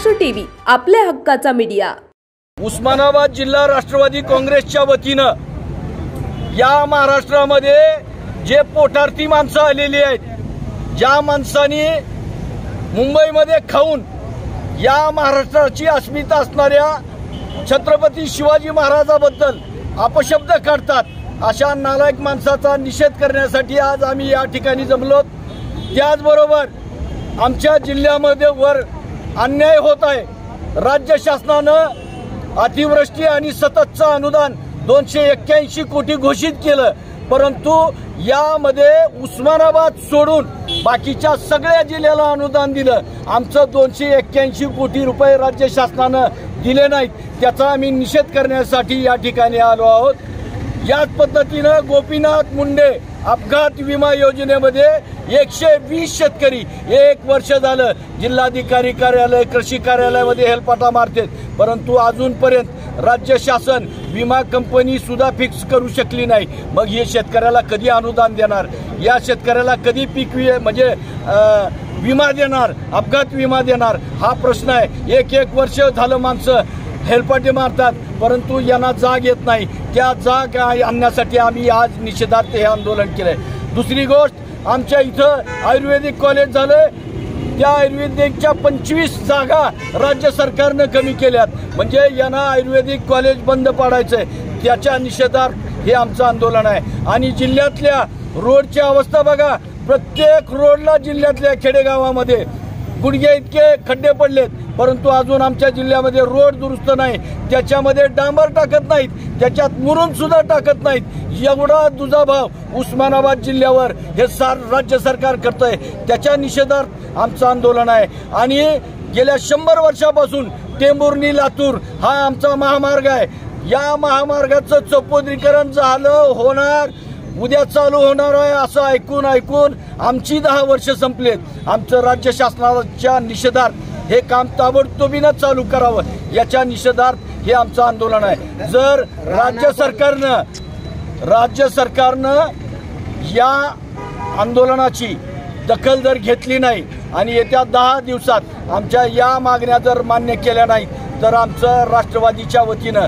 Maharashtra TV आपल्या हक्काचा media. Osmanabad जिल्हा राष्ट्रवादी काँग्रेसच्या वतीनं या महाराष्ट्रामध्ये जे पोटार्थी माणसं आलेली आहेत, ज्या माणसांनी मुंबईमध्ये खाऊन या महाराष्ट्राची अस्मिता असणाऱ्या छत्रपती शिवाजी महाराजांबद्दल अपशब्द काढतात, अशा नालायक माणसाचा निषेध करण्यासाठी आज आम्ही या ठिकाणी जमलो। त्याचबरोबर आमच्या जिल्ह्यामध्ये वर अन्याय होत आहे। राज्य शासनानं अतिवृष्टी आणि सततचं अनुदान 281 कोटी घोषित केलं, परंतु यामध्ये उस्मानाबाद सोडून बाकीच्या सगळ्या जिल्ह्याला अनुदान दिलं। आमचं 281 कोटी रुपये राज्य शासनानं दिले नाहीत, त्याचा आम्ही निषेध करण्यासाठी या ठिकाणी आलो आहोत। याच पद्धतीनं गोपीनाथ मुंडे अपघात विमा योजनेमध्ये 120 शेतकरी 1 वर्ष झालं जिल्हाधिकारी कार्यालय कृषी कार्यालयामध्ये हेलपाटा मारतात, परंतु अजूनपर्यंत राज्य शासन विमा कंपनी सुद्धा फिक्स करू शकली नाही। मग हे शेतकऱ्याला कधी अनुदान देणार, या शेतकऱ्याला कधी पीक म्हणजे विमा देणार, अपघात विमा देणार, हा प्रश्न आहे। 1 वर्ष झालं माणसं हेलपाटे मारतात, परंतु यांना जाग येत नाही। त्या जाग आणण्यासाठी आम्ही आज निषेधार्थ हे आंदोलन केलंय। दुसरी गोष्ट, आमच्या इथं आयुर्वेदिक कॉलेज झालंय, त्या आयुर्वेदिकच्या 25 जागा राज्य सरकारनं कमी केल्यात, म्हणजे यांना आयुर्वेदिक कॉलेज बंद पाडायचंय, त्याच्या निषेधार्थ हे आमचं आंदोलन आहे। आणि जिल्ह्यातल्या रोडची अवस्था बघा, प्रत्येक रोडला जिल्ह्यातल्या खेडेगावामध्ये गुडघे इतके खड्डे पडलेत, परंतु अजून आमच्या जिल्ह्यामध्ये रोड दुरुस्त नाही, त्याच्यामध्ये डांबर टाकत नाहीत, त्याच्यात मुरुम सुद्धा टाकत नाहीत। एवढा दुजाभाव उस्मानाबाद जिल्ह्यावर हे राज्य सरकार करतंय, त्याच्या निषेधार्थ आमचं आंदोलन आहे। आणि गेल्या 100 वर्षापासून टेंभुर्णी लातूर हा आमचा महामार्ग आहे। या महामार्गाचं चौपदरीकरण झालं होणार, उद्या चालू होणार आहे असं ऐकून आमची 10 वर्ष संपलेत। आमचं राज्य शासनाच्या निषेधार्थ हे काम ताबडतोबीनं चालू करावं, याच्या निषेधार्थ हे आमचं आंदोलन आहे। जर राज्य सरकारनं या आंदोलनाची दखल जर घेतली नाही आणि येत्या 10 दिवसात आमच्या या मागण्या जर मान्य केल्या नाही, तर आमचं राष्ट्रवादीच्या वतीनं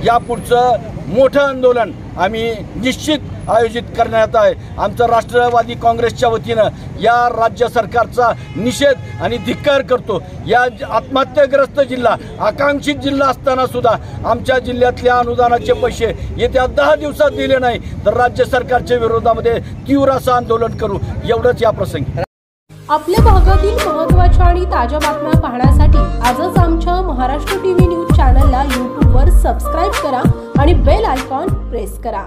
यापुढचं मोठं आंदोलन आम्ही निश्चित आयोजित करण्यात आहे। आमचं राष्ट्रवादी काँग्रेसच्या वतीनं या राज्य सरकारचा निषेध आणि धिक्कार करतो। या आत्महत्याग्रस्त जिल्हा, आकांक्षित जिल्हा असताना सुद्धा आमच्या जिल्ह्यातल्या अनुदानाचे पैसे येत्या 10 दिवसात दिले नाही, तर राज्य सरकारच्या विरोधामध्ये तीव्र असं आंदोलन करू, एवढंच या प्रसंगी। आपल्या भागातील महत्त्वाच्या आणि ताज्या बातम्या पाहण्यासाठी आजच आमच्या महाराष्ट्र टीव्ही न्यूज चॅनलला YouTube वर सबस्क्राईब करा आणि बेल आयकॉन प्रेस करा।